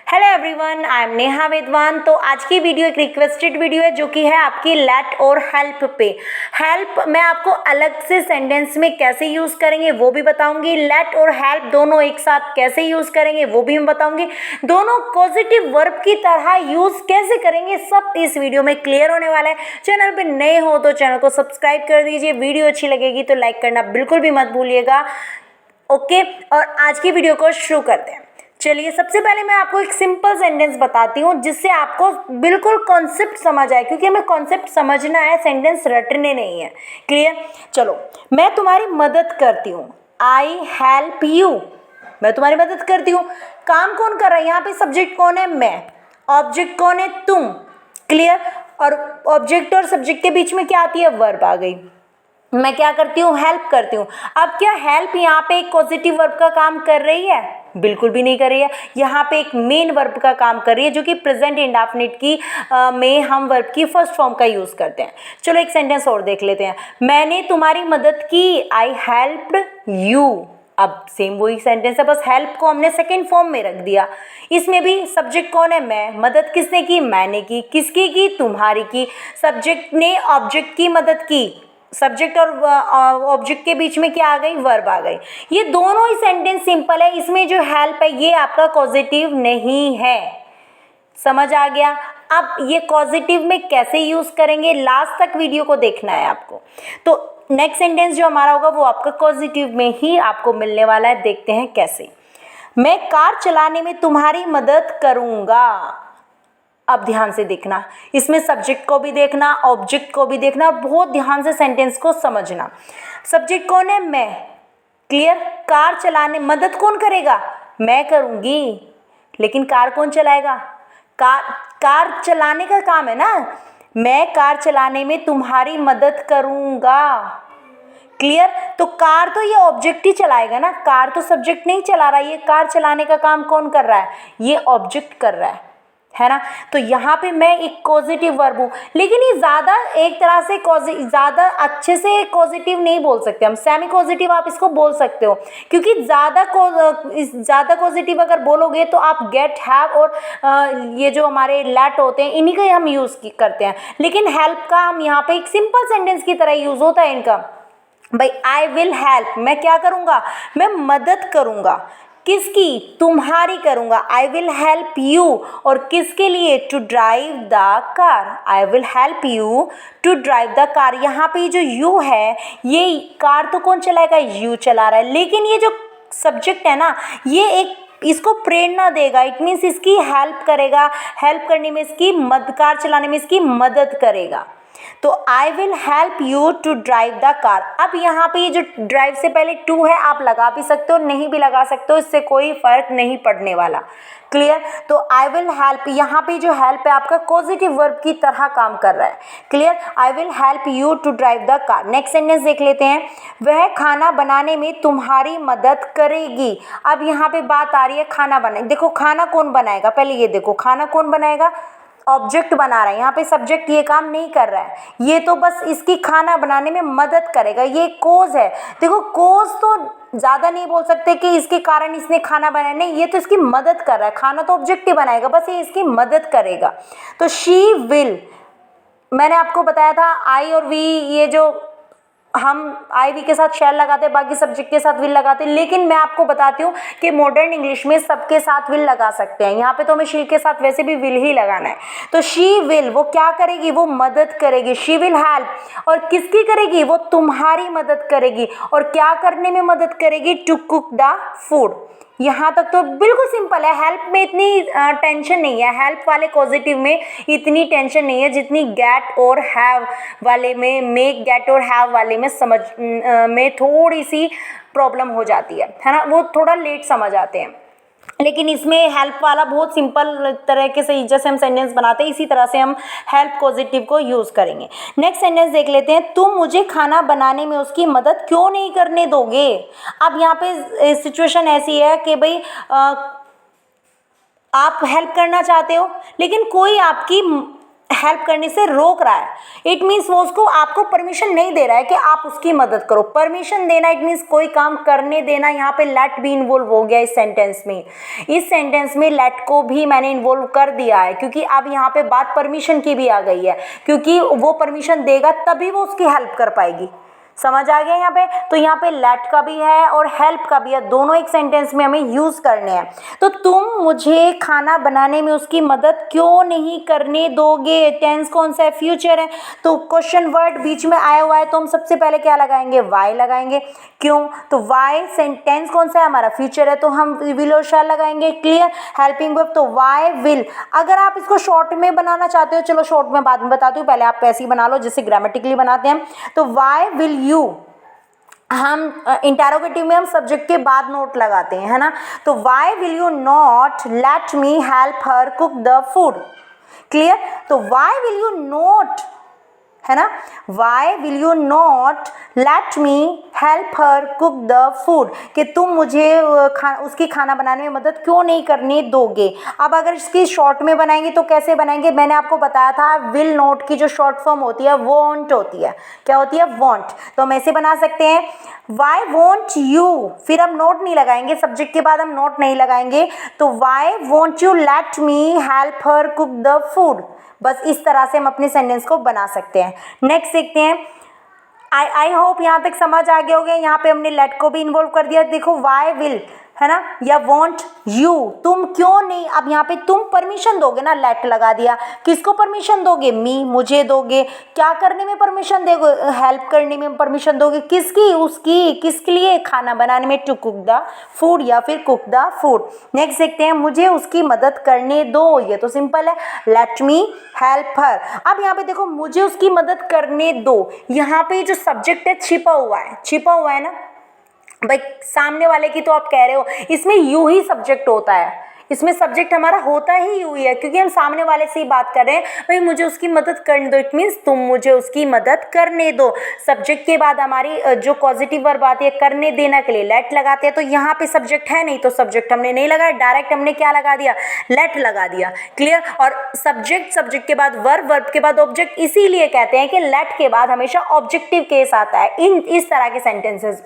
Hello everyone, I am Neha Vedwan. तो आज की वीडियो एक रिक्वेस्टेड वीडियो है जो कि है आपकी लेट और हेल्प पे। हेल्प मैं आपको अलग से सेंटेंस में कैसे यूज़ करेंगे वो भी बताऊंगी। लेट और हेल्प दोनों एक साथ कैसे यूज़ करेंगे वो भी मैं बताऊंगी। दोनों पॉजिटिव वर्ब की तरह यूज़ कैसे करेंगे सब इस वीडियो में क्लियर होने वाला है। चैनल पे नए हो तो चैनल को सब्सक्राइब कर दीजिए। वीडियो अच्छी लगेगी तो लाइक करना बिल्कुल भी मत भूलिएगा। ओके, और आज की वीडियो को शुरू करते हैं। चलिए, सबसे पहले मैं आपको एक सिंपल सेंटेंस बताती हूँ जिससे आपको बिल्कुल कॉन्सेप्ट समझ आए, क्योंकि हमें कॉन्सेप्ट समझना है, सेंटेंस रटने नहीं है। क्लियर? चलो, मैं तुम्हारी मदद करती हूँ। I help you. मैं तुम्हारी मदद करती हूँ। काम कौन कर रहा है? यहाँ पे सब्जेक्ट कौन है? मैं। ऑब्जेक्ट कौन है? तुम। क्लियर? और ऑब्जेक्ट और सब्जेक्ट के बीच में क्या आती है? वर्ब आ गई। मैं क्या करती हूँ? हेल्प करती हूँ। अब क्या हेल्प यहाँ पे एक पॉजिटिव वर्ब का काम कर रही है? बिल्कुल भी नहीं कर रही है। यहाँ पे एक मेन वर्ब का काम कर रही है जो कि प्रेजेंट इंडेफिनिट की में हम वर्ब की फर्स्ट फॉर्म का यूज करते हैं। चलो एक सेंटेंस और देख लेते हैं। मैंने तुम्हारी मदद की। आई हेल्प्ड यू। अब सेम वही सेंटेंस है, बस हेल्प को हमने सेकेंड फॉर्म में रख दिया। इसमें भी सब्जेक्ट कौन है? मैं। मदद किसने की? मैंने की। किसकी की? तुम्हारी की। सब्जेक्ट ने ऑब्जेक्ट की मदद की। सब्जेक्ट और ऑब्जेक्ट के बीच में क्या आ गई? वर्ब आ गई। ये दोनों ही सेंटेंस सिंपल है। इसमें जो हेल्प है ये आपका पॉजिटिव नहीं है। समझ आ गया? अब ये पॉजिटिव में कैसे यूज करेंगे लास्ट तक वीडियो को देखना है आपको। तो नेक्स्ट सेंटेंस जो हमारा होगा वो आपका पॉजिटिव में ही आपको मिलने वाला है। देखते हैं कैसे। मैं कार चलाने में तुम्हारी मदद करूंगा। अब ध्यान से देखना, इसमें सब्जेक्ट को भी देखना, ऑब्जेक्ट को भी देखना, बहुत ध्यान से सेंटेंस को समझना। सब्जेक्ट कौन है? मैं। क्लियर? कार चलाने मदद कौन करेगा? मैं करूंगी। लेकिन कार कौन चलाएगा? कार चलाने का काम है ना। मैं कार चलाने में तुम्हारी मदद करूंगा। क्लियर? तो कार तो ये ऑब्जेक्ट ही चलाएगा ना, कार तो सब्जेक्ट नहीं चला रहा है। ये कार चलाने का काम कौन कर रहा है? ये ऑब्जेक्ट कर रहा है ना। तो यहाँ पे मैं एक पॉजिटिव वर्ब हूँ, लेकिन ये ज़्यादा एक तरह से ज़्यादा अच्छे से पॉजिटिव नहीं बोल सकते हम। सेमी पॉजिटिव आप इसको बोल सकते हो, क्योंकि ज़्यादा पॉजिटिव अगर बोलोगे तो आप गेट, हैव और ये जो हमारे लेट होते हैं इन्हीं का हम यूज़ करते हैं। लेकिन हेल्प का हम यहाँ पे एक सिंपल सेंटेंस की तरह यूज़ होता है इनका। भाई आई विल हेल्प, मैं क्या करूँगा? मैं मदद करूँगा। किसकी? तुम्हारी करूँगा। I will help you. और किसके लिए? To drive the car. I will help you to drive the car. यहाँ पे जो यू है, ये कार तो कौन चलाएगा? यू चला रहा है। लेकिन ये जो सब्जेक्ट है ना, ये एक इसको प्रेरणा देगा। इट मीन्स इसकी हेल्प करेगा। हेल्प करने में इसकी कार चलाने में इसकी मदद करेगा। तो I will help you to drive the car. अब यहाँ पे ये जो ड्राइव से पहले टू है, आप लगा भी सकते हो, नहीं भी लगा सकते हो, इससे कोई फर्क नहीं पड़ने वाला। क्लियर? तो आई विल हेल्प, यहाँ पे जो हेल्प है आपका पॉजिटिव वर्ब की तरह काम कर रहा है। Clear? I will help you to drive the car. Next sentence देख लेते हैं। वह खाना बनाने में तुम्हारी मदद करेगी। अब यहाँ पे बात आ रही है खाना बनाने। देखो, खाना कौन बनाएगा? पहले ये देखो, खाना कौन बनाएगा? ऑब्जेक्ट बना रहा है। यहाँ पे सब्जेक्ट ये काम नहीं कर रहा है, ये तो बस इसकी खाना बनाने में मदद करेगा। ये कोज है। देखो, कोज तो ज़्यादा नहीं बोल सकते कि इसके कारण इसने खाना बनाया, नहीं, ये तो इसकी मदद कर रहा है। खाना तो ऑब्जेक्ट ही बनाएगा, बस ये इसकी मदद करेगा। तो शी विल, मैंने आपको बताया था आई और वी, ये जो हम आई वी के साथ शैल लगाते हैं, बाकी सब्जेक्ट के साथ विल लगाते हैं। लेकिन मैं आपको बताती हूँ कि मॉडर्न इंग्लिश में सबके साथ विल लगा सकते हैं। यहाँ पे तो हमें शी के साथ वैसे भी विल ही लगाना है। तो शी विल, वो क्या करेगी? वो मदद करेगी। शी विल हेल्प, और किसकी करेगी? वो तुम्हारी मदद करेगी। और क्या करने में मदद करेगी? To cook the food. यहाँ तक तो बिल्कुल सिंपल है। हेल्प में इतनी टेंशन नहीं है, हेल्प वाले पॉजिटिव में इतनी टेंशन नहीं है जितनी गेट और हैव वाले में, मेक, गेट और हैव वाले में समझ में थोड़ी सी प्रॉब्लम हो जाती है ना। वो थोड़ा लेट समझ आते हैं। लेकिन इसमें हेल्प वाला बहुत सिंपल तरीके से जैसे हम सेंटेंस बनाते हैं इसी तरह से हम हेल्प पॉजिटिव को यूज़ करेंगे। नेक्स्ट सेंटेंस देख लेते हैं। तुम मुझे खाना बनाने में उसकी मदद क्यों नहीं करने दोगे? अब यहाँ पे सिचुएशन ऐसी है कि भाई आप हेल्प करना चाहते हो, लेकिन कोई आपकी हेल्प करने से रोक रहा है। इट मीन्स वो उसको आपको परमिशन नहीं दे रहा है कि आप उसकी मदद करो। परमिशन देना इट मीन्स कोई काम करने देना। यहाँ पे लेट भी इन्वॉल्व हो गया इस सेंटेंस में। इस सेंटेंस में लेट को भी मैंने इन्वॉल्व कर दिया है, क्योंकि अब यहाँ पे बात परमिशन की भी आ गई है, क्योंकि वो परमिशन देगा तभी वो उसकी हेल्प कर पाएगी। समझ आ गया यहाँ पे? तो यहाँ पे लेट का भी है और हेल्प का भी है, दोनों एक सेंटेंस में हमें यूज करने हैं। तो तुम मुझे खाना बनाने में उसकी मदद क्यों नहीं करने दोगे? टेंस कौन सा है? फ्यूचर है। तो क्वेश्चन वर्ड बीच में आया हुआ है, तो हम सबसे पहले क्या लगाएंगे? वाई लगाएंगे। क्यों? तो वाई सेंटेंस कौन सा है? हमारा फ्यूचर है, तो हम विल और शैल लगाएंगे। क्लियर? हेल्पिंग वर्ब तो वाई विल। अगर आप इसको शॉर्ट में बनाना चाहते हो, चलो शॉर्ट में बाद में बताती हूँ, पहले आप ऐसे ही बना लो जैसे ग्रामेटिकली बनाते हैं। तो वाई विल यू, हम इंटेरोगेटिव में हम सब्जेक्ट के बाद नोट लगाते हैं, है ना। तो why will you not let me help her cook the food? Clear? तो वाई विल यू नॉट, है ना, why will you not let me help her cook the food, कि तुम मुझे उसकी खाना बनाने में मदद क्यों नहीं करने दोगे। अब अगर इसकी शॉर्ट में बनाएंगे तो कैसे बनाएंगे? मैंने आपको बताया था विल नॉट की जो शॉर्ट फॉर्म होती है वॉन्ट होती है। क्या होती है? वॉन्ट। तो हम ऐसे बना सकते हैं, वाई वॉन्ट यू, फिर हम नोट नहीं लगाएंगे, सब्जेक्ट के बाद हम नोट नहीं लगाएंगे। तो why won't you let me help her cook the food. बस इस तरह से हम अपने सेंटेंस को बना सकते हैं। नेक्स्ट देखते हैं। आई होप यहाँ तक समझ आ गया होगा। यहाँ पे हमने लेट को भी इन्वॉल्व कर दिया। देखो वाई विल, है ना, या वॉन्ट यू, तुम क्यों नहीं। अब यहाँ पे तुम परमिशन दोगे ना, लेट लगा दिया। किसको परमिशन दोगे? मी, मुझे दोगे। क्या करने में परमिशन दोगे? हेल्प करने में परमिशन दोगे। किसकी? उसकी। किसके लिए? खाना बनाने में, टू कुक द फूड या फिर कुक द फूड। नेक्स्ट देखते हैं, मुझे उसकी मदद करने दो। ये तो सिंपल है, लेट मी हेल्प हर। अब यहाँ पे देखो, मुझे उसकी मदद करने दो, यहाँ पे जो सब्जेक्ट है छिपा हुआ है, छिपा हुआ है ना भाई। सामने वाले की तो आप कह रहे हो, इसमें यू ही सब्जेक्ट होता है, इसमें सब्जेक्ट हमारा होता ही यू ही है, क्योंकि हम सामने वाले से ही बात कर रहे हैं। भाई मुझे उसकी मदद करने दो, इट मीन्स तुम मुझे उसकी मदद करने दो। सब्जेक्ट के बाद हमारी जो पॉजिटिव वर्ब आती है करने देना के लिए लेट लगाते हैं। तो यहाँ पे सब्जेक्ट है नहीं, तो सब्जेक्ट हमने नहीं लगाया, डायरेक्ट हमने क्या लगा दिया? लेट लगा दिया। क्लियर? और सब्जेक्ट के बाद वर्ब के बाद ऑब्जेक्ट, इसीलिए कहते हैं कि लेट के बाद हमेशा ऑब्जेक्टिव केस आता है इस तरह के सेंटेंसेस।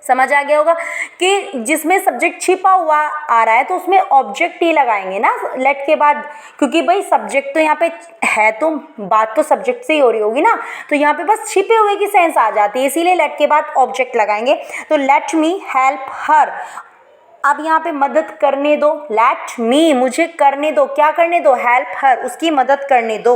समझ आ गया होगा कि जिसमें सब्जेक्ट छिपा हुआ आ रहा है तो उसमें ऑब्जेक्ट ही लगाएंगे ना लेट के बाद, क्योंकि भाई सब्जेक्ट तो यहाँ पे है, तो बात तो सब्जेक्ट से ही हो रही होगी ना, तो यहाँ पे बस छिपे हुए की सेंस आ जाती है, इसीलिए लेट के बाद ऑब्जेक्ट लगाएंगे। तो लेट मी हेल्प हर। अब यहाँ पे मदद करने दो, लेट मी, मुझे करने दो, क्या करने दो? हेल्प हर, उसकी मदद करने दो।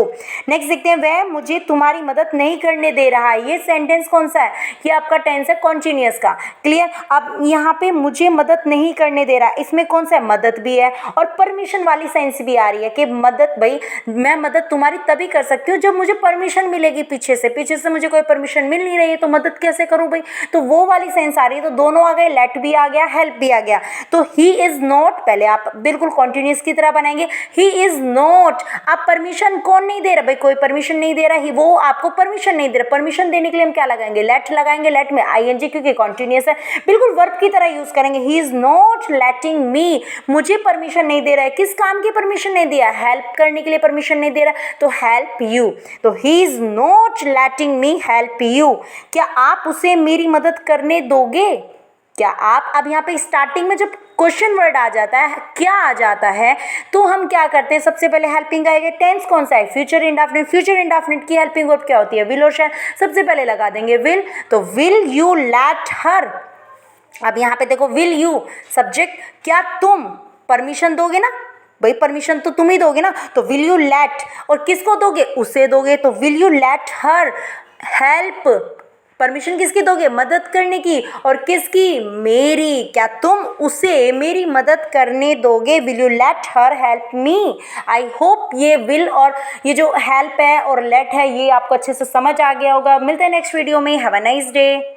नेक्स्ट देखते हैं, वह मुझे तुम्हारी मदद नहीं करने दे रहा है। ये सेंटेंस कौन सा है? ये आपका टेंस है कॉन्टिन्यूअस का। क्लियर? अब यहाँ पे मुझे मदद नहीं करने दे रहा, इसमें कौन सा है? मदद भी है और परमिशन वाली सेंस भी आ रही है कि मदद, भाई मैं मदद तुम्हारी तभी कर सकती हूँ जब मुझे परमिशन मिलेगी। पीछे से मुझे कोई परमिशन मिल नहीं रही है तो मदद कैसे करूँ भाई? तो वो वाली सेंस आ रही है। तो दोनों आ गए, लेट भी आ गया, हेल्प भी आ गया। तो ही इज नॉट, पहले आप बिल्कुल कॉन्टिन्यूअस की तरह बनाएंगे, ही इज नॉट। आप परमिशन कौन नहीं दे रहा? भाई कोई परमिशन नहीं दे रहा, ही, वो आपको परमिशन नहीं दे रहा। परमिशन देने के लिए हम क्या लगाएंगे? लेट लगाएंगे। लेट में आईएनजी क्योंकि कॉन्टिन्यूअस है, बिल्कुल वर्ब की तरह यूज करेंगे। ही इज नॉट लेटिंग मी, मुझे परमिशन नहीं दे रहा है। किस काम की परमिशन नहीं दिया? हेल्प करने के लिए परमिशन नहीं दे रहा, तो हेल्प यू। तो he is not letting me help you. क्या आप उसे मेरी मदद करने दोगे? क्या आप, अब यहाँ पे स्टार्टिंग में जब क्वेश्चन वर्ड आ जाता है, क्या आ जाता है, तो हम क्या करते हैं? सबसे पहले हेल्पिंग आएगा। टेंस कौन सा है? Future indefinite. फ्यूचर इंडेफिनिट की हेल्पिंग वर्ब क्या होती है? विल और शैल। सबसे पहले लगा देंगे विल, तो विल यू लेट हर। अब यहाँ पे देखो, विल यू सब्जेक्ट, क्या तुम परमिशन दोगे ना? भाई परमिशन तो तुम ही दोगे ना, तो विल यू लेट, और किसको दोगे? उसे दोगे, तो will you let her help. Permission किसकी दोगे? मदद करने की, और किसकी? मेरी। क्या तुम उसे मेरी मदद करने दोगे? Will you let her help me. I hope ये विल और ये जो हेल्प है और लेट है ये आपको अच्छे से समझ आ गया होगा। मिलते हैं नेक्स्ट वीडियो में। Have a nice day.